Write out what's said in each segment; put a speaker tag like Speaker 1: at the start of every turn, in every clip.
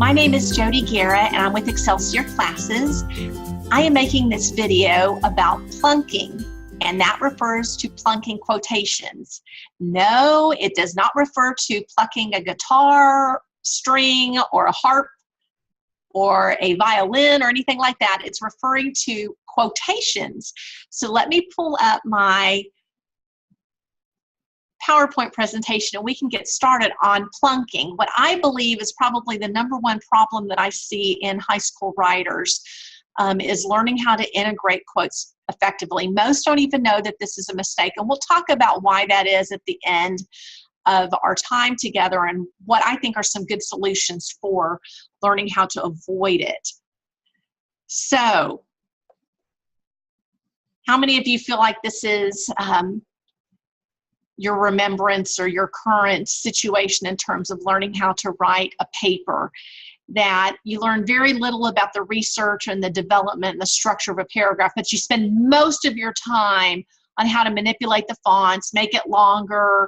Speaker 1: My name is Jody Guerra and I'm with Excelsior Classes. I am making this video about plunking, and that refers to plunking quotations. No, it does not refer to plucking a guitar string or a harp or a violin or anything like that. It's referring to quotations. So let me pull up my PowerPoint presentation and we can get started on plunking. What I believe is probably the #1 problem that I see in high school writers is learning how to integrate quotes effectively. Most don't even know that this is a mistake, and we'll talk about why that is at the end of our time together and what I think are some good solutions for learning how to avoid it. So, how many of you feel like this is your remembrance or your current situation in terms of learning how to write a paper, that you learn very little about the research and the development and the structure of a paragraph, but you spend most of your time on how to manipulate the fonts, make it longer,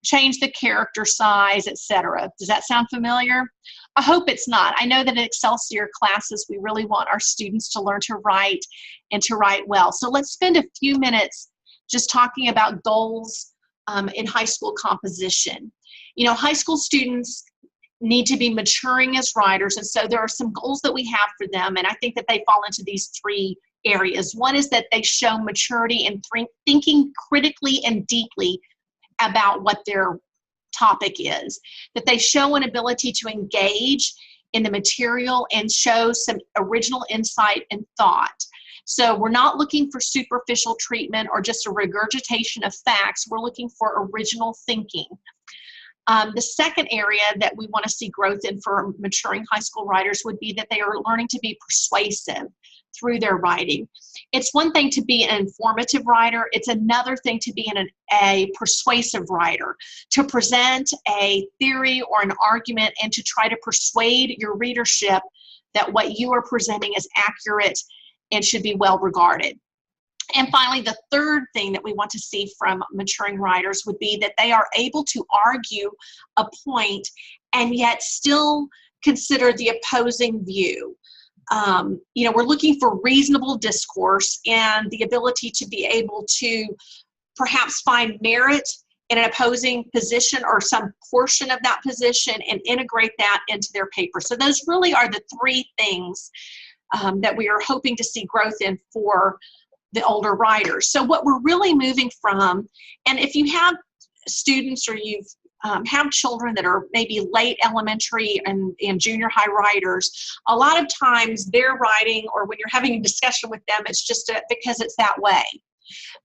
Speaker 1: change the character size, etc. Does that sound familiar? I hope it's not. I know that in Excelsior Classes, we really want our students to learn to write and to write well. So let's spend a few minutes just talking about goals in high school composition. You know, high school students need to be maturing as writers, and so there are some goals that we have for them, and I think that they fall into these 3 areas. One is that they show maturity in thinking critically and deeply about what their topic is, that they show an ability to engage in the material and show some original insight and thought. So we're not looking for superficial treatment or just a regurgitation of facts. We're looking for original thinking. The second area that we want to see growth in for maturing high school writers would be that they are learning to be persuasive through their writing. It's one thing to be an informative writer. It's another thing to be a persuasive writer, to present a theory or an argument and to try to persuade your readership that what you are presenting is accurate and should be well regarded. And finally, the third thing that we want to see from maturing writers would be that they are able to argue a point and yet still consider the opposing view. You know, we're looking for reasonable discourse and the ability to be able to perhaps find merit in an opposing position or some portion of that position and integrate that into their paper. So those really are the 3 things that we are hoping to see growth in for the older writers. So what we're really moving from, and if you have students or you've have children that are maybe late elementary and junior high writers, a lot of times their writing, or when you're having a discussion with them, it's just because it's that way,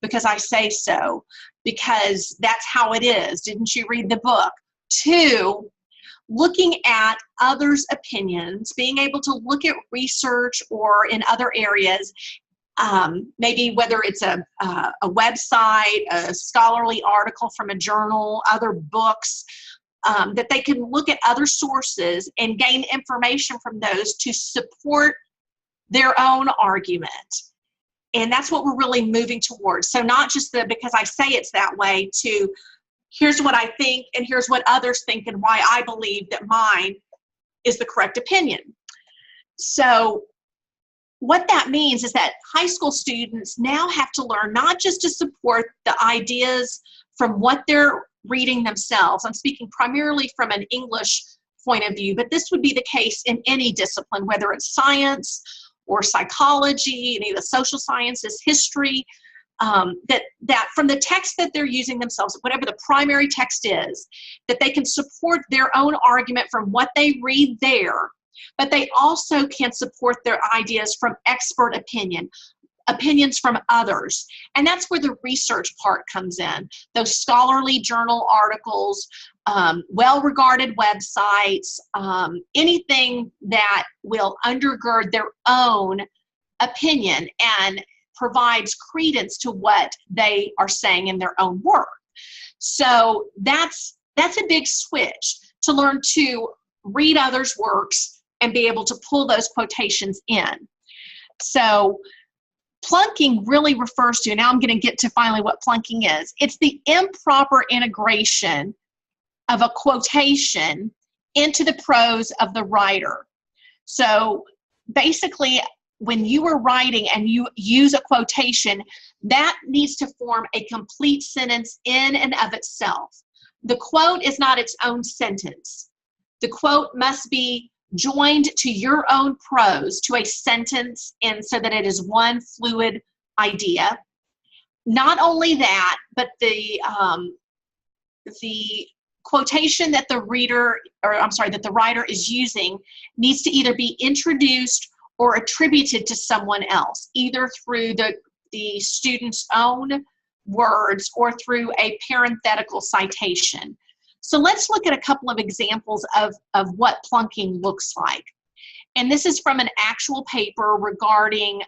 Speaker 1: because I say so, because that's how it is. Didn't you read the book? 2, looking at others' opinions, being able to look at research or in other areas, maybe whether it's a website, a scholarly article from a journal, other books, that they can look at other sources and gain information from those to support their own argument. And that's what we're really moving towards. So not just because I say it's that way, to here's what I think and here's what others think and why I believe that mine is the correct opinion. So what that means is that high school students now have to learn not just to support the ideas from what they're reading themselves. I'm speaking primarily from an English point of view, but this would be the case in any discipline, whether it's science or psychology, any of the social sciences, history, that from the text that they're using themselves, whatever the primary text is, that they can support their own argument from what they read there, but they also can support their ideas from expert opinions from others. And that's where the research part comes in. Those scholarly journal articles, well-regarded websites, anything that will undergird their own opinion and provides credence to what they are saying in their own work. So that's a big switch, to learn to read others' works and be able to pull those quotations in. So plunking really refers to, now I'm going to get to finally what plunking is. It's the improper integration of a quotation into the prose of the writer. So basically, when you are writing and you use a quotation, that needs to form a complete sentence in and of itself. The quote is not its own sentence. The quote must be joined to your own prose, to a sentence, and so that it is one fluid idea. Not only that, but the quotation that the writer is using needs to either be introduced or attributed to someone else, either through the student's own words or through a parenthetical citation. So let's look at a couple of examples of what plunking looks like. And this is from an actual paper regarding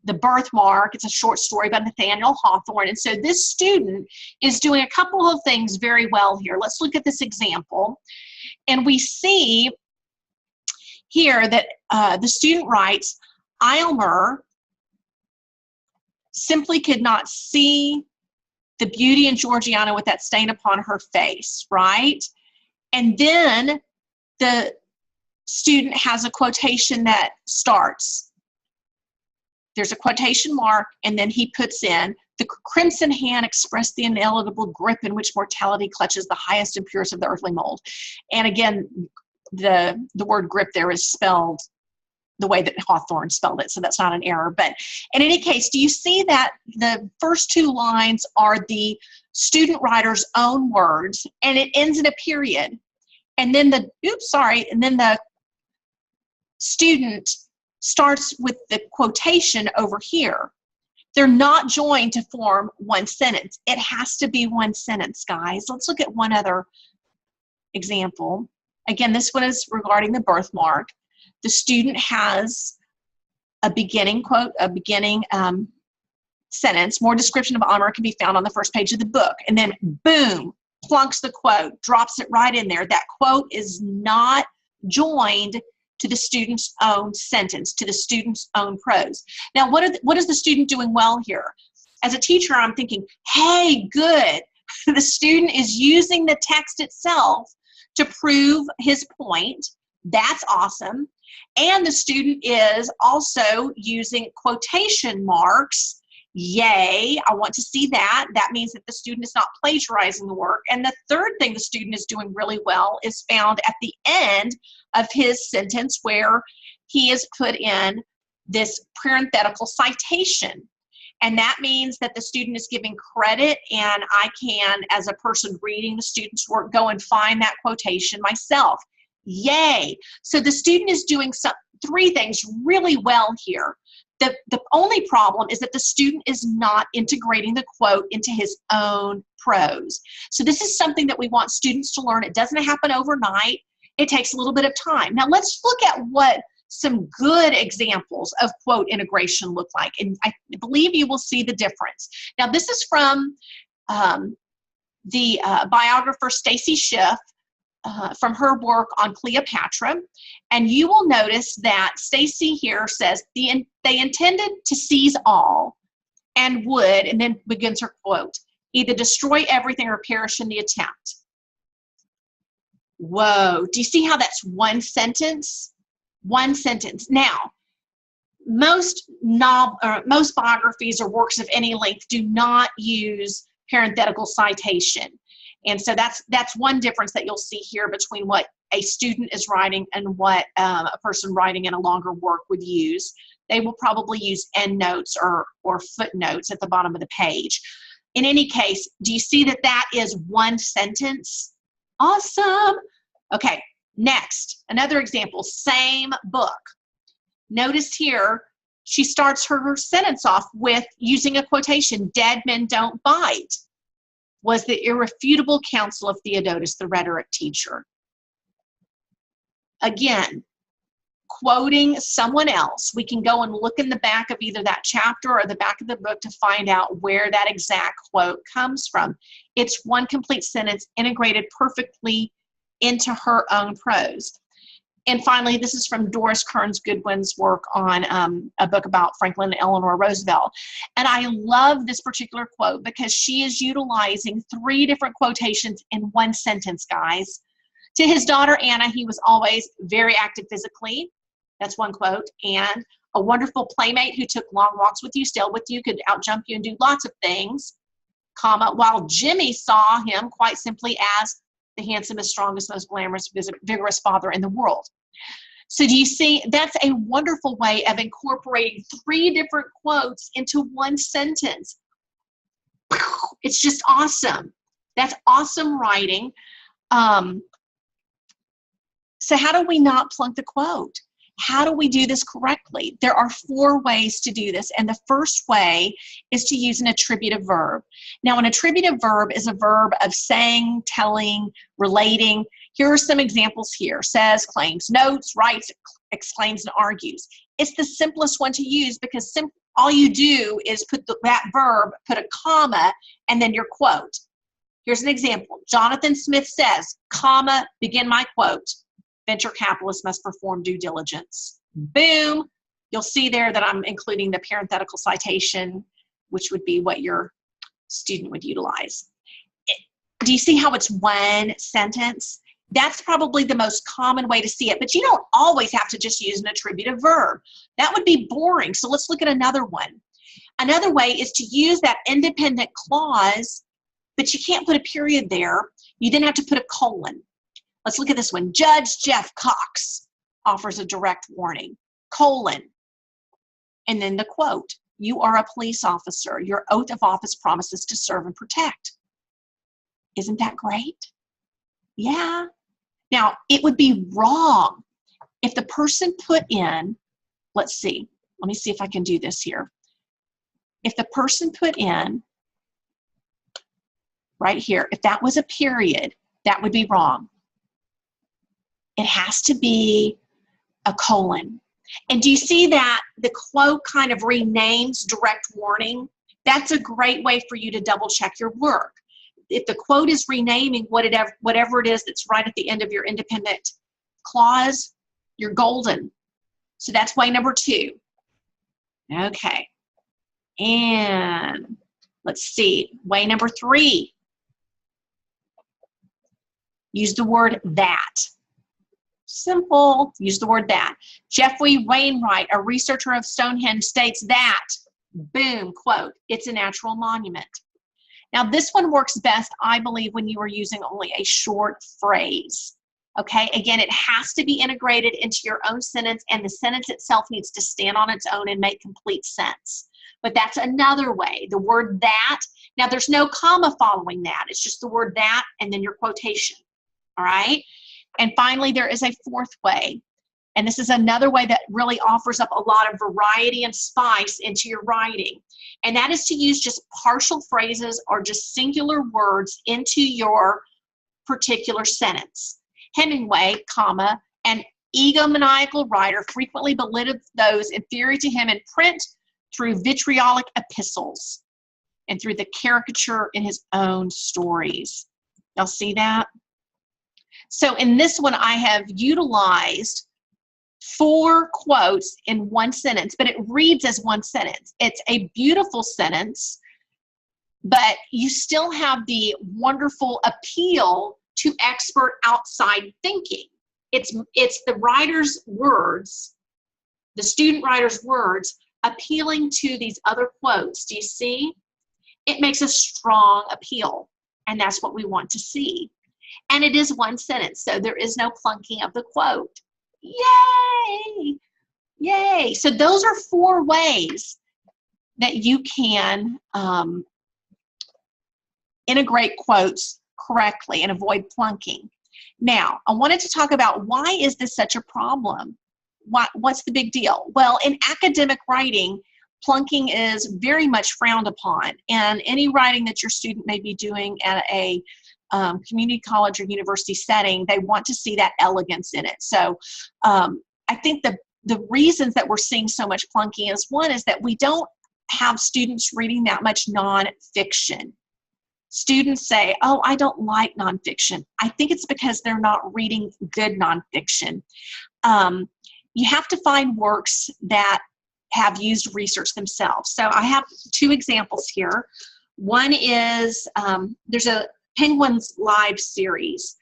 Speaker 1: the birthmark. It's a short story by Nathaniel Hawthorne. And so this student is doing a couple of things very well here. Let's look at this example. And we see here that the student writes, Aylmer simply could not see the beauty in Georgiana with that stain upon her face, right? And then the student has a quotation that starts. There's a quotation mark, and then he puts in, the crimson hand expressed the inalienable grip in which mortality clutches the highest and purest of the earthly mold. And again, the word grip there is spelled the way that Hawthorne spelled it, so that's not an error. But in any case, do you see that the first two lines are the student writer's own words, and it ends in a period, and then the student starts with the quotation over here. They're not joined to form one sentence. It has to be one sentence, guys. Let's look at one other example. Again, this one is regarding the birthmark. The student has a beginning quote, a beginning sentence. More description of Aylmer can be found on the first page of the book. And then, boom, plunks the quote, drops it right in there. That quote is not joined to the student's own sentence, to the student's own prose. Now, what is the student doing well here? As a teacher, I'm thinking, hey, good. The student is using the text itself to prove his point. That's awesome. And the student is also using quotation marks. Yay, I want to see that. That means that the student is not plagiarizing the work. And the third thing the student is doing really well is found at the end of his sentence, where he has put in this parenthetical citation. And that means that the student is giving credit, and I can, as a person reading the student's work, go and find that quotation myself. Yay. So the student is doing three things really well here. The only problem is that the student is not integrating the quote into his own prose. So this is something that we want students to learn. It doesn't happen overnight. It takes a little bit of time. Now let's look at what some good examples of quote integration look like. And I believe you will see the difference. Now this is from the biographer Stacy Schiff, from her work on Cleopatra, and you will notice that Stacy here says they intended to seize all and would, and then begins her quote, either destroy everything or perish in the attempt. Whoa, do you see how that's one sentence? One sentence. Now, most biographies or works of any length do not use parenthetical citation. And so that's one difference that you'll see here between what a student is writing and what a person writing in a longer work would use. They will probably use endnotes or footnotes at the bottom of the page. In any case, do you see that that is one sentence? Awesome. Okay, next, another example, same book. Notice here, she starts her sentence off with using a quotation, dead men don't bite, was the irrefutable counsel of Theodotus, the rhetoric teacher. Again, quoting someone else. We can go and look in the back of either that chapter or the back of the book to find out where that exact quote comes from. It's one complete sentence integrated perfectly into her own prose. And finally, this is from Doris Kearns Goodwin's work on a book about Franklin and Eleanor Roosevelt. And I love this particular quote because she is utilizing three different quotations in one sentence, guys. To his daughter, Anna, he was always very active physically. That's one quote. And a wonderful playmate who took long walks with you, stayed with you, could outjump you and do lots of things, comma, while Jimmy saw him quite simply as the handsomest, strongest, most glamorous, vigorous father in the world. So do you see, that's a wonderful way of incorporating 3 different quotes into one sentence. It's just awesome. That's awesome writing. So how do we not plunk the quote? How do we do this correctly? There are 4 ways to do this, and the first way is to use an attributive verb. Now, an attributive verb is a verb of saying, telling, relating. Here are some examples here. Says, claims, notes, writes, exclaims, and argues. It's the simplest one to use because all you do is put that verb, put a comma, and then your quote. Here's an example. Jonathan Smith says, comma, begin my quote. Venture capitalists must perform due diligence. Boom. You'll see there that I'm including the parenthetical citation, which would be what your student would utilize. Do you see how it's one sentence? That's probably the most common way to see it, but you don't always have to just use an attributive verb. That would be boring. So let's look at another one. Another way is to use that independent clause, but you can't put a period there. You then have to put a colon. Let's look at this one. Judge Jeff Cox offers a direct warning, colon, and then the quote. You are a police officer. Your oath of office promises to serve and protect. Isn't that great? Yeah. Now, it would be wrong if the person put in, let's see, let me see if I can do this here. If the person put in, right here, if that was a period, that would be wrong. It has to be a colon. And do you see that the quote kind of renames direct warning? That's a great way for you to double check your work. If the quote is renaming whatever it is that's right at the end of your independent clause, you're golden. So that's way number 2. Okay. And let's see, way number 3. Use the word that. Simple. Use the word that. Jeffrey Wainwright, a researcher of Stonehenge, states that, boom, quote, it's a natural monument. Now, this one works best, I believe, when you are using only a short phrase. Okay, again, it has to be integrated into your own sentence, and the sentence itself needs to stand on its own and make complete sense. But that's another way. The word that, now there's no comma following that. It's just the word that and then your quotation. All right? And finally, there is a 4th way. And this is another way that really offers up a lot of variety and spice into your writing. And that is to use just partial phrases or just singular words into your particular sentence. Hemingway, comma, an egomaniacal writer frequently belittled those inferior to him in print through vitriolic epistles and through the caricature in his own stories. Y'all see that? So in this one, I have utilized 4 quotes in one sentence, but it reads as one sentence. It's a beautiful sentence, but you still have the wonderful appeal to expert outside thinking. It's the writer's words, the student writer's words, appealing to these other quotes. Do you see? It makes a strong appeal, and that's what we want to see. And it is one sentence, so there is no plunking of the quote. Yay! Yay! So those are 4 ways that you can integrate quotes correctly and avoid plunking. Now, I wanted to talk about why is this such a problem? What's the big deal? Well, in academic writing, plunking is very much frowned upon, and any writing that your student may be doing at a community college or university setting, they want to see that elegance in it. So I think the reasons that we're seeing so much plunking is, one is that we don't have students reading that much nonfiction. Students say, oh, I don't like nonfiction. I think it's because they're not reading good nonfiction. You have to find works that have used research themselves. So I have 2 examples here. One is, there's a Penguins Live series,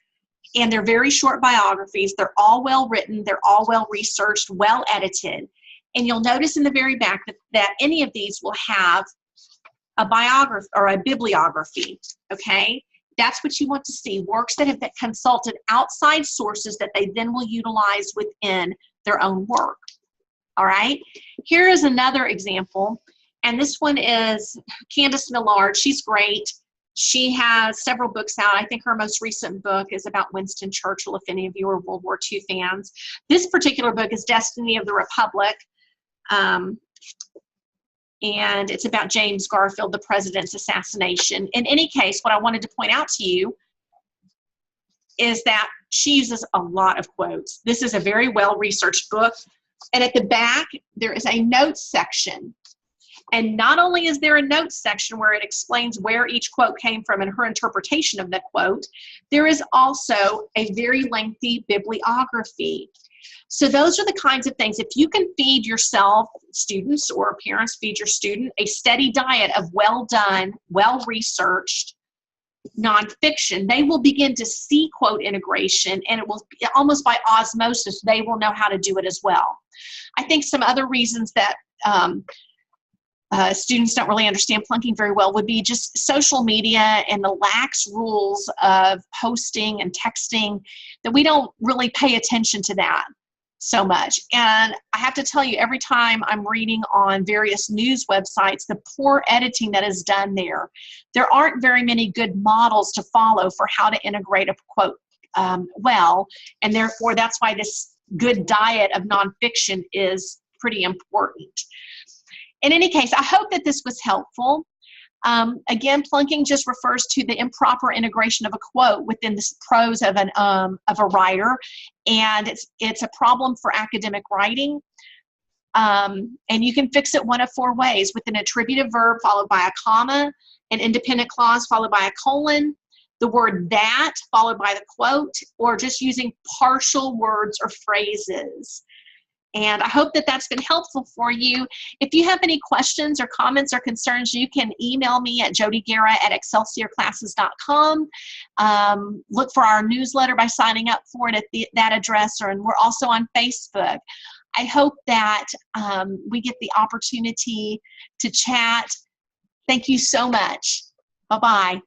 Speaker 1: and they're very short biographies. They're all well written, they're all well researched, well edited. And you'll notice in the very back that any of these will have a biography or a bibliography, okay? That's what you want to see, works that have been consulted outside sources that they then will utilize within their own work, all right? Here is another example, and this one is Candace Millard. She's great. She has several books out. I think her most recent book is about Winston Churchill, if any of you are World War II fans. This particular book is Destiny of the Republic, and it's about James Garfield, the president's assassination. In any case, what I wanted to point out to you is that she uses a lot of quotes. This is a very well-researched book, and at the back, there is a notes section. And not only is there a notes section where it explains where each quote came from and her interpretation of the quote, there is also a very lengthy bibliography. So those are the kinds of things. If you can feed yourself, students or parents feed your student, a steady diet of well-done, well-researched nonfiction, they will begin to see quote integration, and it will almost by osmosis, they will know how to do it as well. I think some other reasons that students don't really understand plunking very well would be just social media and the lax rules of posting and texting, that we don't really pay attention to that so much. And I have to tell you, every time I'm reading on various news websites, the poor editing that is done there, there aren't very many good models to follow for how to integrate a quote well, and therefore that's why this good diet of nonfiction is pretty important. In any case, I hope that this was helpful. Again, plunking just refers to the improper integration of a quote within the prose of a writer, and it's a problem for academic writing. And you can fix it one of four ways: with an attributive verb followed by a comma, an independent clause followed by a colon, the word that followed by the quote, or just using partial words or phrases. And I hope that that's been helpful for you. If you have any questions or comments or concerns, you can email me at jodiguerra@excelsiorclasses.com. Look for our newsletter by signing up for it at that address, and we're also on Facebook. I hope that we get the opportunity to chat. Thank you so much. Bye-bye.